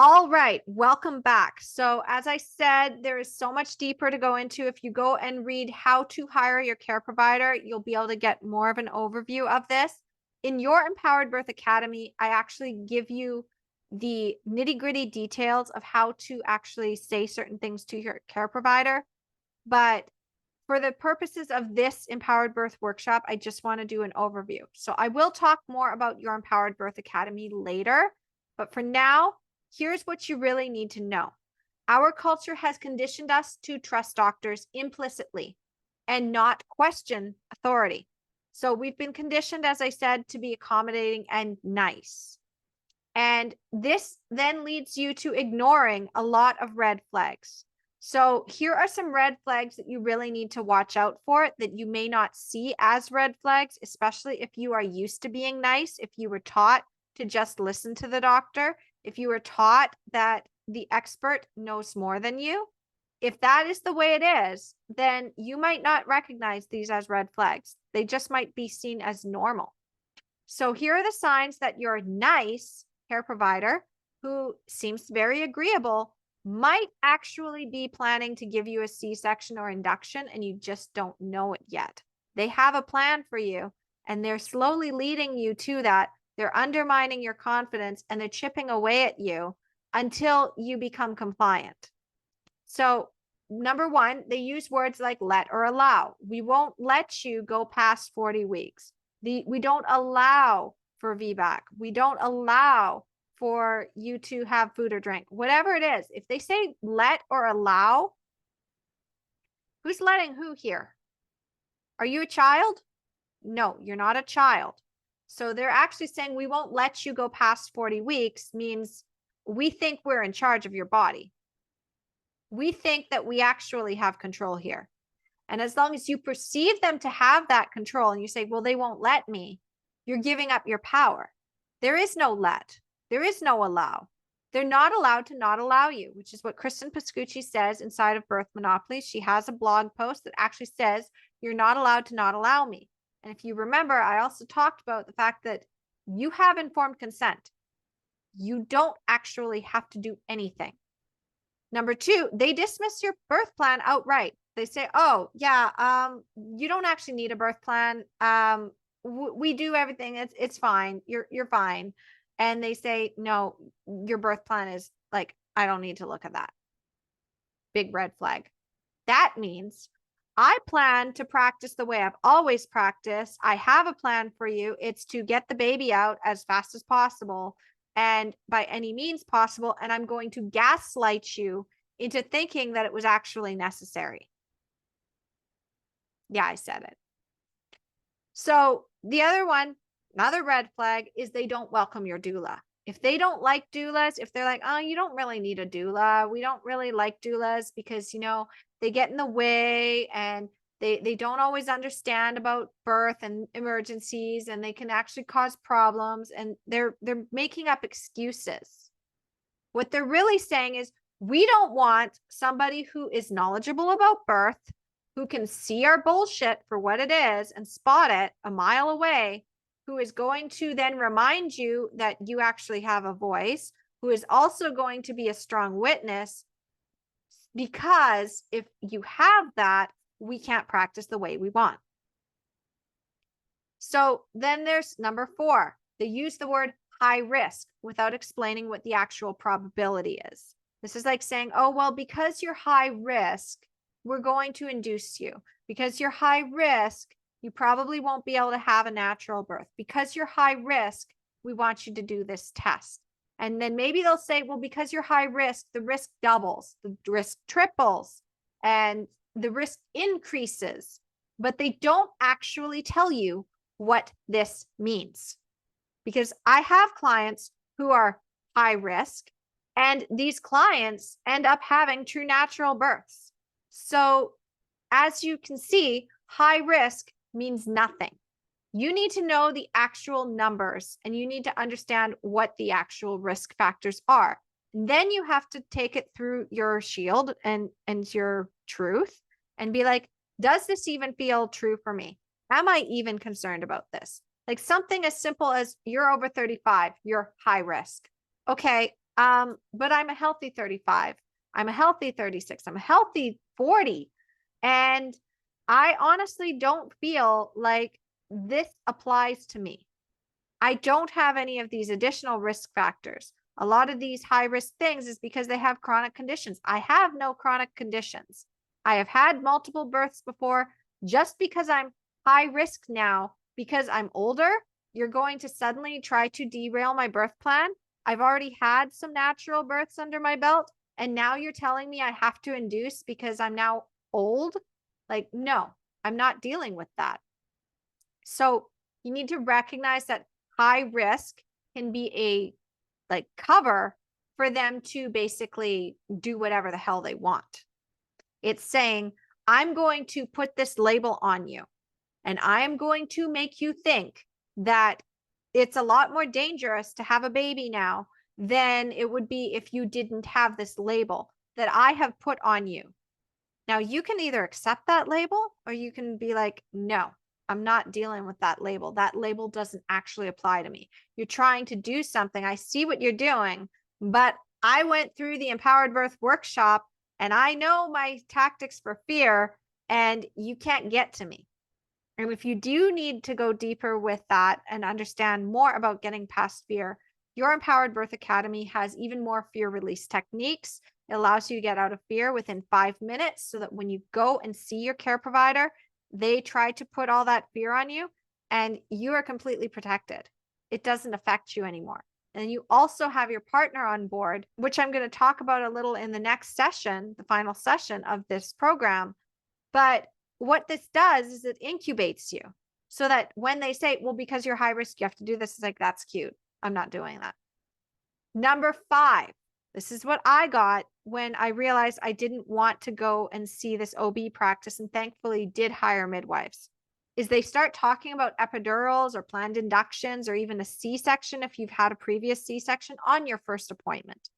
All right, welcome back. So, as I said, there is so much deeper to go into. If you go and read How to Hire Your Care Provider, you'll be able to get more of an overview of this. In your Empowered Birth Academy, I actually give you the nitty-gritty details of how to actually say certain things to your care provider. But for the purposes of this Empowered Birth workshop, I just want to do an overview. So, I will talk more about your Empowered Birth Academy later. But for now, here's what you really need to know. Our culture has conditioned us to trust doctors implicitly and not question authority. So we've been conditioned, as I said, to be accommodating and nice. And this then leads you to ignoring a lot of red flags. So here are some red flags that you really need to watch out for that you may not see as red flags, especially if you are used to being nice, if you were taught to just listen to the doctor, if you were taught that the expert knows more than you. If that is the way it is, then you might not recognize these as red flags. They just might be seen as normal. So here are the signs that your nice care provider, who seems very agreeable, might actually be planning to give you a C-section or induction, and you just don't know it yet. They have a plan for you, and they're slowly leading you to that. They're undermining your confidence, and they're chipping away at you until you become compliant. So, number one, they use words like let or allow. We won't let you go past 40 weeks. We don't allow for VBAC. We don't allow for you to have food or drink, whatever it is. If they say let or allow, who's letting who here? Are you a child? No, you're not a child. So they're actually saying we won't let you go past 40 weeks means we think we're in charge of your body. We think that we actually have control here. And as long as you perceive them to have that control and you say, well, they won't let me, you're giving up your power. There is no let. There is no allow. They're not allowed to not allow you, which is what Kristen Pascucci says inside of Birth Monopoly. She has a blog post that actually says, you're not allowed to not allow me. And if you remember, I also talked about the fact that you have informed consent. You don't actually have to do anything. Number two, they dismiss your birth plan outright. They say, oh, yeah, you don't actually need a birth plan. We do everything. It's fine. You're fine. And they say, no, your birth plan is like, I don't need to look at that. Big red flag. That means I plan to practice the way I've always practiced. I have a plan for you. It's to get the baby out as fast as possible and by any means possible. And I'm going to gaslight you into thinking that it was actually necessary. Yeah, I said it. So the other one, another red flag is they don't welcome your doula. If they don't like doulas, if they're like, oh, you don't really need a doula. We don't really like doulas because, they get in the way and they don't always understand about birth and emergencies, and they can actually cause problems, and they're making up excuses. What they're really saying is, we don't want somebody who is knowledgeable about birth, who can see our bullshit for what it is and spot it a mile away, who is going to then remind you that you actually have a voice, who is also going to be a strong witness. Because if you have that, we can't practice the way we want. So then there's number 4. They use the word high risk without explaining what the actual probability is. This is like saying, oh, well, because you're high risk, we're going to induce you. Because you're high risk, you probably won't be able to have a natural birth. Because you're high risk, we want you to do this test. And then maybe they'll say, well, because you're high risk, the risk doubles, the risk triples, and the risk increases. But they don't actually tell you what this means. Because I have clients who are high risk, and these clients end up having true natural births. So as you can see, high risk means nothing. You need to know the actual numbers, and you need to understand what the actual risk factors are. Then you have to take it through your shield and your truth and be like, does this even feel true for me? Am I even concerned about this? Like something as simple as you're over 35, you're high risk. Okay, But I'm a healthy 35. I'm a healthy 36. I'm a healthy 40. And I honestly don't feel like this applies to me. I don't have any of these additional risk factors. A lot of these high risk things is because they have chronic conditions. I have no chronic conditions. I have had multiple births before. Just because I'm high risk now, because I'm older, you're going to suddenly try to derail my birth plan. I've already had some natural births under my belt, and now you're telling me I have to induce because I'm now old? Like, no, I'm not dealing with that. So you need to recognize that high risk can be a like cover for them to basically do whatever the hell they want. It's saying, I'm going to put this label on you, and I am going to make you think that it's a lot more dangerous to have a baby now than it would be if you didn't have this label that I have put on you. Now, you can either accept that label or you can be like, no, I'm not dealing with that label. That label doesn't actually apply to me. You're trying to do something. I see what you're doing, but I went through the Empowered Birth workshop and I know my tactics for fear, and you can't get to me. And if you do need to go deeper with that and understand more about getting past fear, your Empowered Birth Academy has even more fear release techniques. It allows you to get out of fear within 5 minutes so that when you go and see your care provider, they try to put all that fear on you and you are completely protected. It doesn't affect you anymore. And you also have your partner on board, which I'm going to talk about a little in the next session, the final session of this program. But what this does is it incubates you so that when they say, well, because you're high risk, you have to do this, it's like, that's cute. I'm not doing that. Number 5, this is what I got when I realized I didn't want to go and see this OB practice, and thankfully did hire midwives, is they start talking about epidurals or planned inductions or even a C-section if you've had a previous C-section on your first appointment.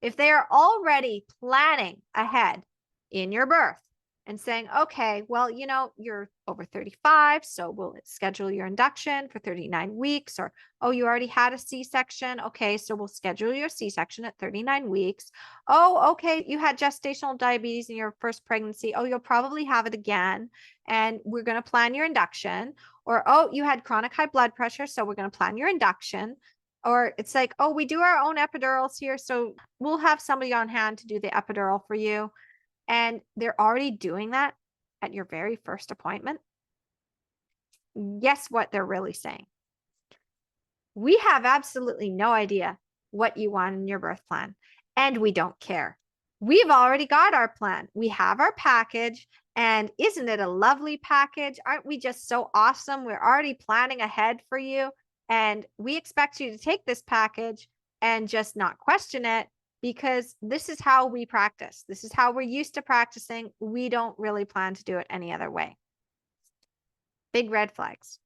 If they are already planning ahead in your birth and saying, okay, well, you know, you're over 35, so we'll schedule your induction for 39 weeks, or, oh, you already had a C-section. Okay, so we'll schedule your C-section at 39 weeks. Oh, okay, you had gestational diabetes in your first pregnancy. Oh, you'll probably have it again, and we're going to plan your induction. Or, oh, you had chronic high blood pressure, so we're going to plan your induction. Or it's like, oh, we do our own epidurals here, so we'll have somebody on hand to do the epidural for you. And they're already doing that at your very first appointment. Guess what they're really saying? We have absolutely no idea what you want in your birth plan, and we don't care. We've already got our plan. We have our package, and isn't it a lovely package? Aren't we just so awesome? We're already planning ahead for you, and we expect you to take this package and just not question it, because this is how we practice. This is how we're used to practicing. We don't really plan to do it any other way. Big red flags.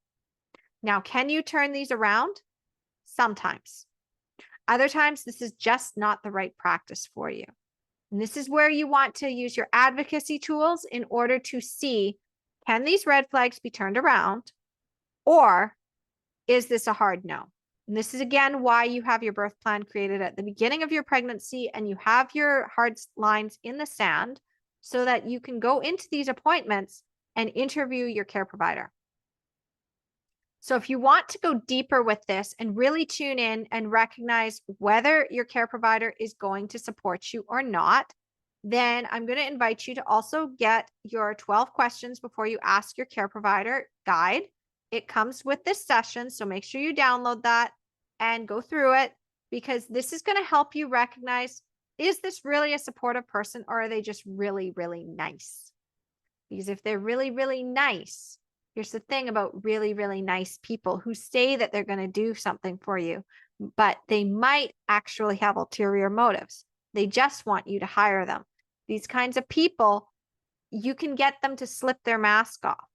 Now, can you turn these around? Sometimes. Other times, this is just not the right practice for you. And this is where you want to use your advocacy tools in order to see, can these red flags be turned around, or is this a hard no? And this is, again, why you have your birth plan created at the beginning of your pregnancy and you have your hard lines in the sand so that you can go into these appointments and interview your care provider. So if you want to go deeper with this and really tune in and recognize whether your care provider is going to support you or not, then I'm going to invite you to also get your 12 questions before you ask your care provider guide. It comes with this session, so make sure you download that and go through it, because this is going to help you recognize, is this really a supportive person, or are they just really, really nice? Because if they're really, really nice, here's the thing about really, really nice people who say that they're going to do something for you, but they might actually have ulterior motives. They just want you to hire them. These kinds of people, you can get them to slip their mask off,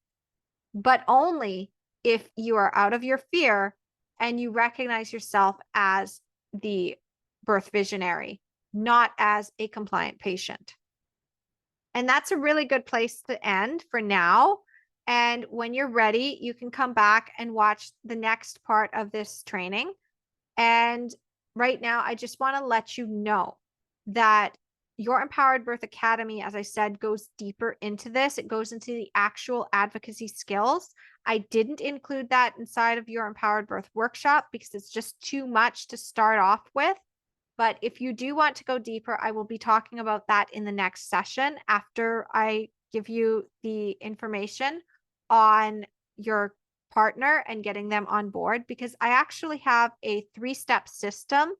but only if you are out of your fear and you recognize yourself as the birth visionary, not as a compliant patient. And that's a really good place to end for now. And when you're ready, you can come back and watch the next part of this training. And right now, I just want to let you know that your Empowered Birth Academy, as I said, goes deeper into this. It goes into the actual advocacy skills. I didn't include that inside of your Empowered Birth workshop because it's just too much to start off with. But if you do want to go deeper, I will be talking about that in the next session after I give you the information on your partner and getting them on board, because I actually have a 3-step system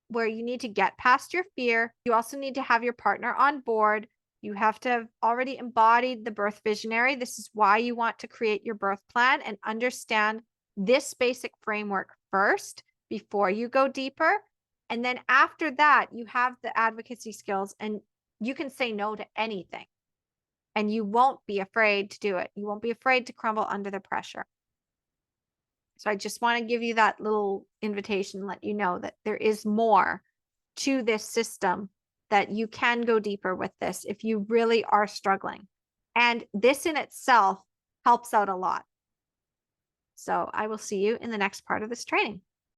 where you need to get past your fear. You also need to have your partner on board. You have to have already embodied the birth visionary. This is why you want to create your birth plan and understand this basic framework first before you go deeper. And then after that, you have the advocacy skills and you can say no to anything. And you won't be afraid to do it. You won't be afraid to crumble under the pressure. So I just want to give you that little invitation, let you know that there is more to this system, that you can go deeper with this if you really are struggling. And this in itself helps out a lot. So I will see you in the next part of this training.